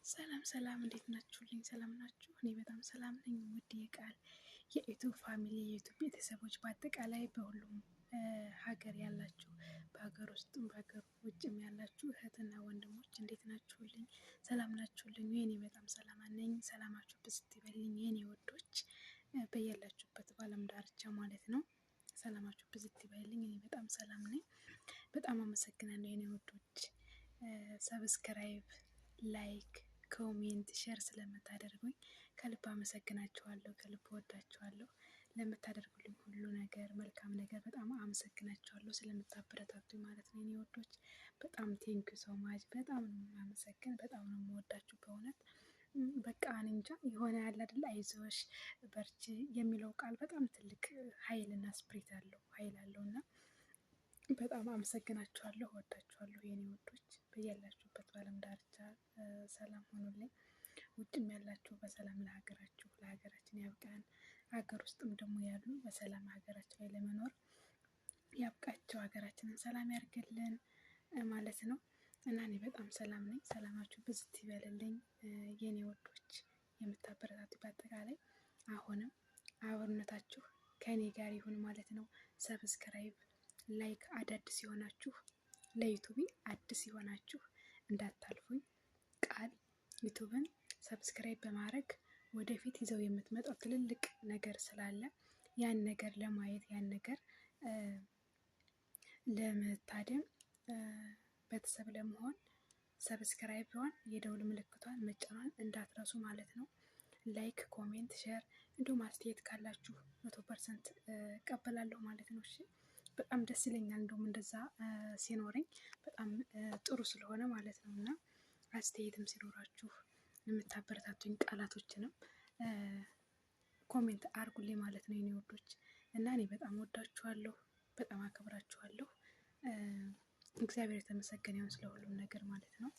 ሰላም ሰላም፣ እንዴት ናችሁልኝ? ሰላም ናችሁ? እኔ በጣም ሰላም ነኝ። ውድ የቃል የዩቱብ ፋሚሊ የዩቱብ ቤተሰቦች በአጠቃላይ በሁሉም ሀገር ያላችሁ በሀገር ውስጥም በሀገር ውጭም ያላችሁ እህትና ወንድሞች እንዴት ናችሁልኝ? ሰላም ናችሁልኝ? እኔ በጣም ሰላም ነኝ። ሰላማችሁ ብዝት ይበልኝ የኔ ወዶች፣ በያላችሁበት በዓለም ዳርቻ ማለት ነው። ሰላማችሁ ብዝት ይበልኝ። እኔ በጣም ሰላም ነኝ። በጣም አመሰግናለሁ የኔ ወዶች። ሰብስክራይብ፣ ላይክ፣ ኮሜንት፣ ሼር ስለምታደርጉኝ ከልብ አመሰግናችኋለሁ። ከልብ ወዳችኋለሁ። ለምታደርጉልኝ ሁሉ ነገር መልካም ነገር በጣም አመሰግናችኋለሁ። ስለምታበረታቱኝ ማለት ነው የኔ ወዶች። በጣም ቴንኪ ሶ ማች። በጣም ነው የማመሰግን። በጣም ነው የምወዳችሁ በእውነት። በቃ እኔ እንጃ የሆነ ያለ አይደል አይዞሽ በርቺ የሚለው ቃል በጣም ትልቅ ኃይልና ስፕሪት አለው ኃይል አለው እና በጣም አመሰግናችኋለሁ። ወዳችኋለሁ የኔ ወዶች። በያላችሁበት በዓለም ዳርቻ ሰላም ሆኑልኝ። ውጭም ያላችሁ በሰላም ለሀገራችን ያብቃን። ሀገር ውስጥም ደግሞ ያሉ በሰላም ሀገራችን ላይ ለመኖር ያብቃቸው። ሀገራችንን ሰላም ያርግልን ማለት ነው እና እኔ በጣም ሰላም ነኝ። ሰላማችሁ ብዝት ይበልልኝ የኔ ወዶች፣ የምታበረታቱ በአጠቃላይ አሁንም አብሮነታችሁ ከኔ ጋር ይሁን ማለት ነው። ሰብስክራይብ፣ ላይክ፣ አዳዲስ የሆናችሁ ለዩቱብ አዲስ የሆናችሁ እንዳታልፉኝ። ቃል ዩቱብን ሰብስክራይብ በማድረግ ወደፊት ይዘው የምትመጣው ትልልቅ ነገር ስላለ ያን ነገር ለማየት ያን ነገር ለመታደም ቤተሰብ ለመሆን ሰብስክራይብዋን የደውል ምልክቷን መጫኗን እንዳትረሱ ማለት ነው። ላይክ፣ ኮሜንት፣ ሼር እንዲሁም አስተያየት ካላችሁ 100% እቀበላለሁ ማለት ነው። እሺ በጣም ደስ ይለኛል። እንደውም እንደዛ ሲኖረኝ በጣም ጥሩ ስለሆነ ማለት ነው እና አስተያየትም ሲኖራችሁ የምታበረታቱኝ ቃላቶችንም ኮሜንት አርጉልኝ ማለት ነው የኔ ወዶች እና እኔ በጣም ወዳችኋለሁ፣ በጣም አከብራችኋለሁ። እግዚአብሔር የተመሰገነ ይሁን ስለ ሁሉም ነገር ማለት ነው።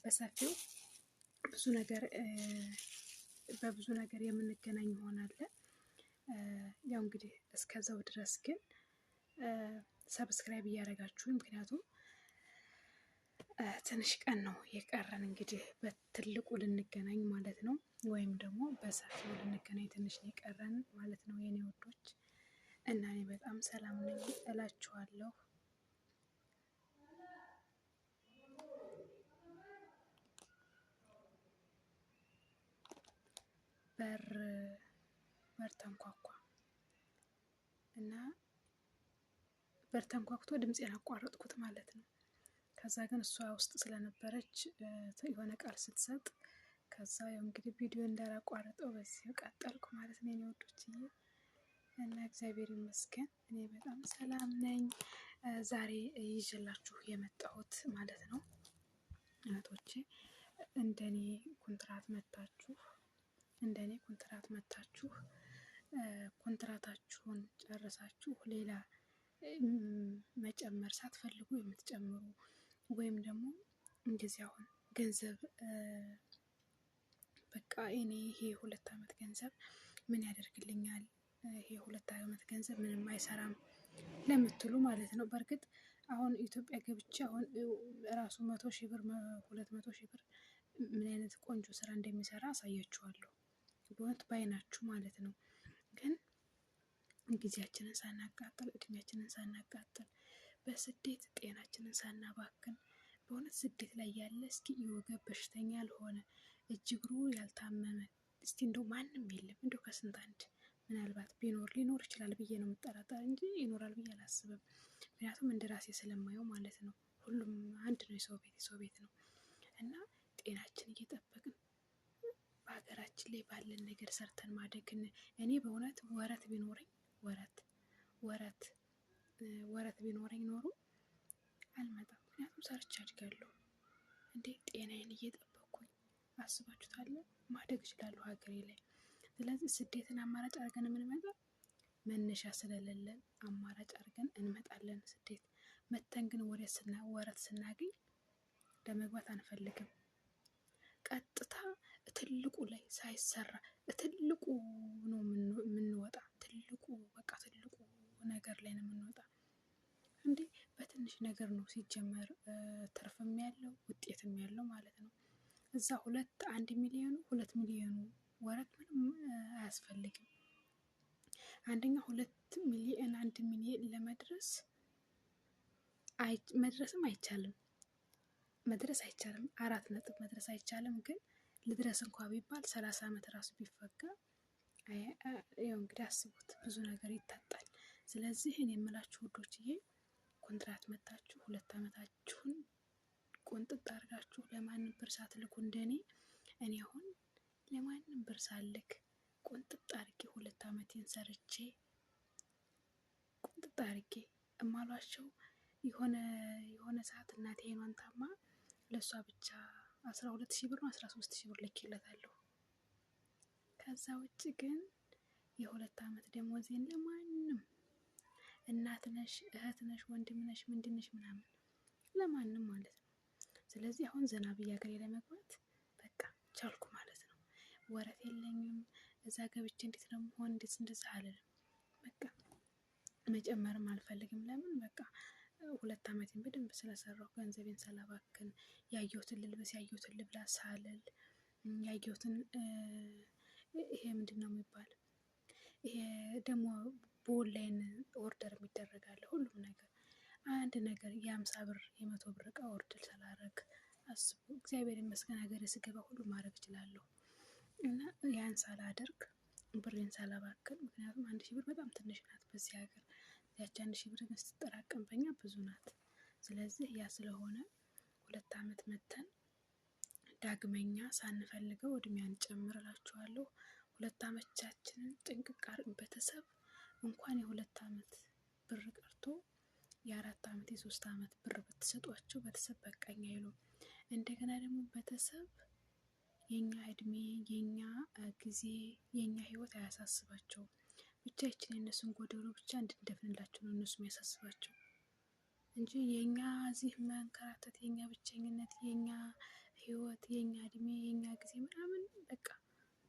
በሰፊው በብዙ ነገር የምንገናኝ ይሆናል። ያው እንግዲህ እስከዛው ድረስ ግን ሰብስክራይብ እያደረጋችሁ፣ ምክንያቱም ትንሽ ቀን ነው የቀረን እንግዲህ በትልቁ ልንገናኝ ማለት ነው፣ ወይም ደግሞ በሰፊው ልንገናኝ ትንሽ ነው የቀረን ማለት ነው የኔ ወዶች እና እኔ በጣም ሰላም ነኝ እላችኋለሁ። በር ተንኳኳ እና በር ተንኳክቶ ድምፄን አቋረጥኩት ማለት ነው። ከዛ ግን እሷ ውስጥ ስለነበረች የሆነ ቃል ስትሰጥ ከዛ ያው እንግዲህ ቪዲዮ እንዳላቋረጠው በዚህ ቀጠልኩ ማለት ነው የኔ ወዶችዬ እና እግዚአብሔር ይመስገን እኔ በጣም ሰላም ነኝ። ዛሬ ይዤላችሁ የመጣሁት ማለት ነው እህቶቼ፣ እንደኔ ኮንትራት መታችሁ ኮንትራታችሁን ጨርሳችሁ ሌላ መጨመር ሳትፈልጉ የምትጨምሩ ወይም ደግሞ እንደዚህ አሁን ገንዘብ በቃ እኔ ይሄ 2 ዓመት ገንዘብ ምን ያደርግልኛል፣ ይሄ 2 ዓመት ገንዘብ ምንም አይሰራም ለምትሉ ማለት ነው። በእርግጥ አሁን ኢትዮጵያ ገብቼ አሁን ራሱ 100,000 ብር 200,000 ብር ምን አይነት ቆንጆ ስራ እንደሚሰራ አሳያችኋለሁ በእውነት ባይናችሁ ማለት ነው። ግን ጊዜያችንን ሳናቃጥል እድሜያችንን ሳናቃጥል በስደት ጤናችንን ሳናባክን በእውነት ስደት ላይ ያለ እስኪ የወገብ በሽተኛ ያልሆነ እጅ እግሩ ያልታመመ እስቲ እንደው ማንም የለም እንደው ከስንት አንድ ምናልባት ሊኖር ይችላል ብዬ ነው የምጠራጠር እንጂ ይኖራል ብዬ አላስብም። ምክንያቱም እንደ ራሴ ስለማየው ማለት ነው። ሁሉም አንድ ነው፣ የሰው ቤት ነው እና ጤናችን እየጠበቅን በሀገራችን ላይ ባለን ነገር ሰርተን ማደግን እኔ በእውነት ወረት ቢኖረኝ ኖሮ አልመጣም። ምክንያቱም ሰርቼ አድጋለሁ እንዴ ጤናዬን እየጠበቅኩኝ አስባችሁታል ማደግ እችላለሁ ሀገሬ ላይ። ስለዚህ ስደትን አማራጭ አድርገን የምንመጣ መነሻ ስለሌለን አማራጭ አድርገን እንመጣለን ስደት። መተን ግን ወረት ስናገኝ ለመግባት አንፈልግም። ቀጥታ ትልቁ ላይ ሳይሰራ ትልቁ ነው የምንወጣ። ትልቁ ነገር ላይ ነው የምንወጣ እንዴ። በትንሽ ነገር ነው ሲጀመር ትርፍም ያለው ውጤትም ያለው ማለት ነው። እዛ 2 ሚሊዮኑ ወረድ ምንም አያስፈልግም። አንደኛ 2 ሚሊዮን 1 ሚሊዮን ለመድረስ መድረስም አይቻልም፣ መድረስ አይቻልም። 4 ነጥብ መድረስ አይቻልም። ግን ልድረስ እንኳ ቢባል 30 ዓመት ራሱ ቢፈጋ ያው እንግዲህ አስቡት፣ ብዙ ነገር ይታጣል። ስለዚህ እኔ የምላችሁ ውዶችዬ ኮንትራት መታችሁ 2 ዓመታችሁን ቁንጥጥ አድርጋችሁ ለማንም ብር ሳትልኩ እንደኔ እኔ አሁን ለማንም ብር ሳልክ ቁንጥጥ አድርጌ 2 ዓመቴን ሰርቼ ቁንጥጥ አድርጌ እማሏቸው የሆነ ሰዓት እናቴ አይኗን ታማ ለእሷ ብቻ 12,000 ብር ነው 13,000 ብር ልኬለታለሁ። ከዛ ውጭ ግን የ2 ዓመት ደሞዜን ለማንም እናት ነሽ፣ እህት ነሽ፣ ወንድም ነሽ፣ ምንድን ነሽ ምናምን ለማንም ማለት ነው። ስለዚህ አሁን ዘና ብዬ ሀገሬ ለመግባት በቃ ቻልኩ ማለት ነው። ወረት የለኝም። እዛ ገብቼ እንዴት ነው መሆን እንዴት እንደዛ አልልም። በቃ መጨመርም አልፈልግም። ለምን በቃ 2 ዓመቴን በደንብ ስለሰራሁ ገንዘቤን ሳላባክን ያየሁትን ልልበስ ያየሁትን ልብላ ሳልል ያየሁትን ይሄ ምንድን ነው የሚባል ይሄ ደግሞ በኦንላይን ኦርደር የሚደረጋለ ሁሉም ነገር አንድ ነገር የ50 ብር የ100 ብር እቃ ኦርደር ሳላረግ አስቡ። እግዚአብሔር ይመስገን ሀገሬ ስገባ ሁሉ ማድረግ እችላለሁ። እና ያን ሳላደርግ ብሬን ሳላባክን፣ ምክንያቱም 1,000 ብር በጣም ትንሽ ናት በዚህ ሀገር። ያቺ 1,000 ብር ግን ስትጠራቀም በኛ ብዙ ናት። ስለዚህ ያ ስለሆነ 2 ዓመት መተን ዳግመኛ ሳንፈልገው እድሜ አንጨምር እላችኋለሁ። 2 ዓመታችንን ጥንቅቅ አድርገን ቤተሰብ እንኳን የ2 ዓመት ብር ቀርቶ የ4 ዓመት የ3 ዓመት ብር ብትሰጧቸው ቤተሰብ በቃኝ አይሉም። እንደገና ደግሞ ቤተሰብ የኛ እድሜ የኛ ጊዜ የኛ ህይወት አያሳስባቸውም። ብቻ ይችን የእነሱን ጎደሎ ብቻ እንድንደፍንላቸው ነው እነሱ የሚያሳስባቸው እንጂ የኛ እዚህ መንከራተት፣ የኛ ብቸኝነት፣ የኛ ህይወት፣ የኛ እድሜ፣ የኛ ጊዜ ምናምን በቃ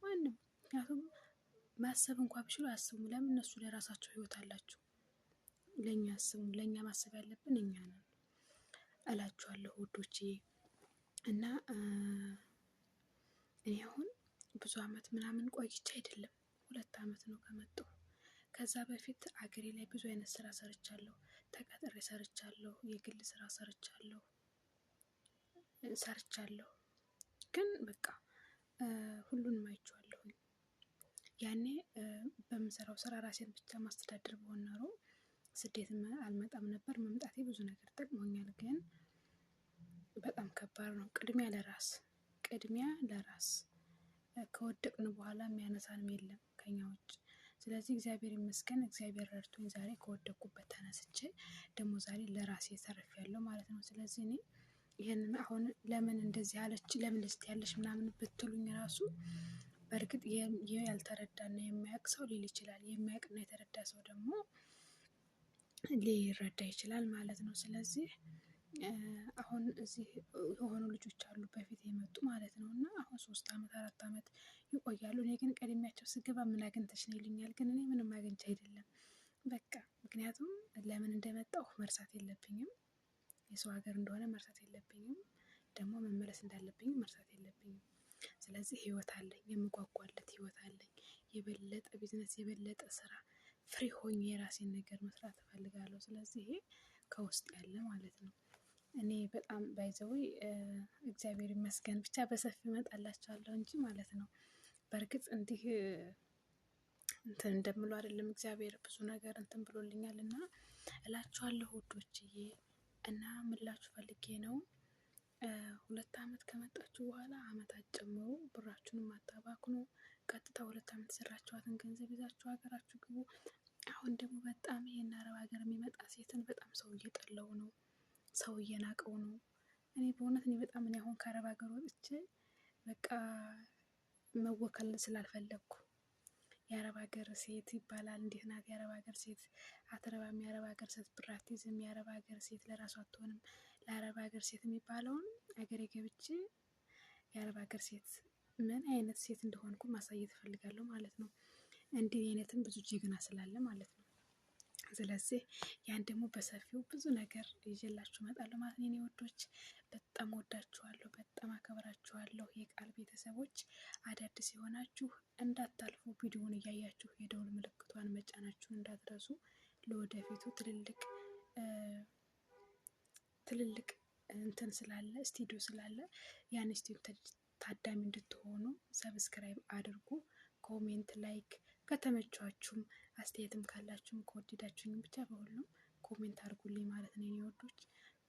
ማንም ምክንያቱም ማሰብ እንኳን ቢችሉ አያስቡም። ለምን? እነሱ ለራሳቸው ህይወት አላቸው። ለኛ አስቡ። ለኛ ማሰብ ያለብን እኛ ነን እላችኋለሁ ውዶቼ። እና እኔ አሁን ብዙ አመት ምናምን ቆይቼ አይደለም 2 ዓመት ነው ከመጣሁ። ከዛ በፊት አገሬ ላይ ብዙ አይነት ስራ ሰርቻለሁ። ተቀጥሬ ሰርቻለሁ፣ የግል ስራ ሰርቻለሁ። ግን በቃ ሁሉንም አይቼዋለሁኝ። ያኔ በምሰራው ስራ ራሴን ብቻ ማስተዳደር ብሆን ኖሮ ስደት አልመጣም ነበር። መምጣቴ ብዙ ነገር ጠቅሞኛል። ግን በጣም ከባድ ነው። ቅድሚያ ለራስ ከወደቅን በኋላ የሚያነሳንም የለም ከኛ ውጭ። ስለዚህ እግዚአብሔር ይመስገን፣ እግዚአብሔር ረድቶኝ ዛሬ ከወደቅኩበት ተነስቼ ደግሞ ዛሬ ለራሴ ተርፌያለሁ ማለት ነው። ስለዚህ እኔ ይሄንን አሁን ለምን እንደዚህ አለች ለምን ልስት ያለሽ ምናምን ብትሉኝ ራሱ በእርግጥ ያልተረዳና የሚያውቅ ሰው ሊል ይችላል። የሚያውቅና የተረዳ ሰው ደግሞ ሊረዳ ይችላል ማለት ነው። ስለዚህ አሁን እዚህ የሆኑ ልጆች አሉ በፊት የመጡ ማለት ነው እና አሁን 3 ዓመት 4 ዓመት ይቆያሉ። እኔ ግን ቀድሚያቸው ስገባ ምን አግኝተሽ ነው ይሉኛል። ግን እኔ ምንም አግኝቼ አይደለም በቃ ምክንያቱም ለምን እንደመጣሁ መርሳት የለብኝም። የሰው ሀገር እንደሆነ መርሳት የለብኝም። ደግሞ መመለስ እንዳለብኝ መርሳት የለብኝም። ስለዚህ ህይወት አለኝ፣ የምጓጓለት ህይወት አለኝ። የበለጠ ቢዝነስ፣ የበለጠ ስራ ፍሪ ሆኜ የራሴን ነገር መስራት እፈልጋለሁ። ስለዚህ ይሄ ከውስጥ ያለ ማለት ነው። እኔ በጣም ባይዘዌ እግዚአብሔር ይመስገን ብቻ በሰፊው እመጣላችኋለሁ እንጂ ማለት ነው። በእርግጥ እንዲህ እንትን እንደምለው አይደለም። እግዚአብሔር ብዙ ነገር እንትን ብሎልኛል እና እላችኋለሁ ውዶችዬ። እና ምን ላችሁ ፈልጌ ነው 2 ዓመት ከመጣችሁ በኋላ አመት አትጨምሩ፣ ብራችሁንም አታባክኑ። ቀጥታ 2 ዓመት የሰራችኋትን ገንዘብ ይዛችሁ ሀገራችሁ ግቡ። አሁን ደግሞ በጣም ይሄን አረብ ሀገር የሚመጣ ሴትን በጣም ሰው እየጠላው ነው፣ ሰው እየናቀው ነው። እኔ በእውነት እኔ አሁን ከአረብ ሀገር ወጥቼ በቃ መወከል ስላልፈለግኩ የአረብ ሀገር ሴት ይባላል እንዴት ናት የአረብ ሀገር ሴት አትረባም፣ የአረብ ሀገር ሴት ብር አትይዝም፣ የአረብ ሀገር ሴት ለራሷ አትሆንም። ለአረብ ሀገር ሴት የሚባለውን ሀገሬ ገብቼ የአረብ ሀገር ሴት ምን አይነት ሴት እንደሆንኩ ማሳየት እፈልጋለሁ ማለት ነው። እንዲህ አይነትም ብዙ ጀግና ስላለ ማለት ነው። ስለዚህ ያን ደግሞ በሰፊው ብዙ ነገር ይዤላችሁ እመጣለሁ ማለት ነው። የኔ ወዶች በጣም ወዳችኋለሁ፣ በጣም አከብራችኋለሁ። እወዳችኋለሁ የቃል ቤተሰቦች። አዳዲስ የሆናችሁ እንዳታልፉ ቪዲዮውን እያያችሁ የደውል ምልክቷን መጫናችሁን እንዳትረሱ። ለወደፊቱ ትልልቅ እንትን ስላለ ስቱዲዮ ስላለ ያን ስቱዲዮ ታዳሚ እንድትሆኑ ሰብስክራይብ አድርጉ። ኮሜንት፣ ላይክ ከተመቻችሁም አስተያየትም ካላችሁም ከወደዳችሁኝም ብቻ በሁሉም ኮሜንት አድርጉልኝ ማለት ነው። የኔ ወዶች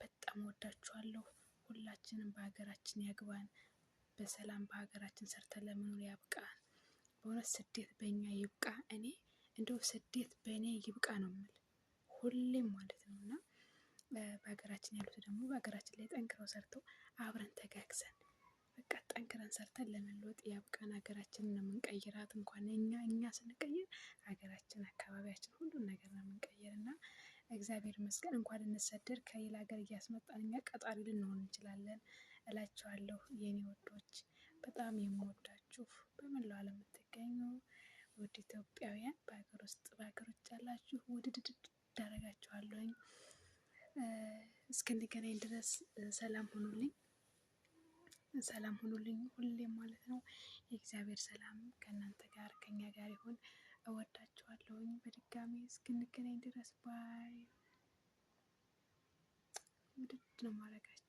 በጣም ወዳችኋለሁ። ሁላችንም በሀገራችን ያግባን። በሰላም በሀገራችን ሰርተን ለመኖር ያብቃን። በእውነት ስደት በእኛ ይብቃ። እኔ እንደው ስደት በእኔ ይብቃ ነው የምል ሁሌም ማለት ነው። እና በሀገራችን ያሉት ደግሞ በሀገራችን ላይ ጠንክረው ሰርተው አብረን ተጋግዘን በቃ ጠንክረን ሰርተን ለመለወጥ ያብቃን። ሀገራችንን ነው የምንቀይራት። እንኳን እኛ ስንቀይር ሀገራችን፣ አካባቢያችን ሁሉን ነገር ነው የምንቀይር እና እግዚአብሔር ይመስገን እንኳን እንሰደድ ከሌላ ሀገር እያስመጣን እኛ ቀጣሪ ልንሆን እንችላለን እላቸዋለሁ። የኔ ወዶች በጣም የምወዳችሁ በመላው ዓለም የምትገኙ ውድ ኢትዮጵያውያን በሀገር ውስጥ በሀገር ውጭ ያላችሁ ውድድድ ዳረጋችኋለሁኝ። እስክንገናኝ ድረስ ሰላም ሁኑልኝ ሁሌም ማለት ነው። የእግዚአብሔር ሰላም ከእናንተ ጋር ከኛ ጋር ይሁን። እወዳችኋለሁኝ። በድጋሚ እስክንገናኝ ድረስ ባይ። ውድድ ነው ማድረጋችሁ።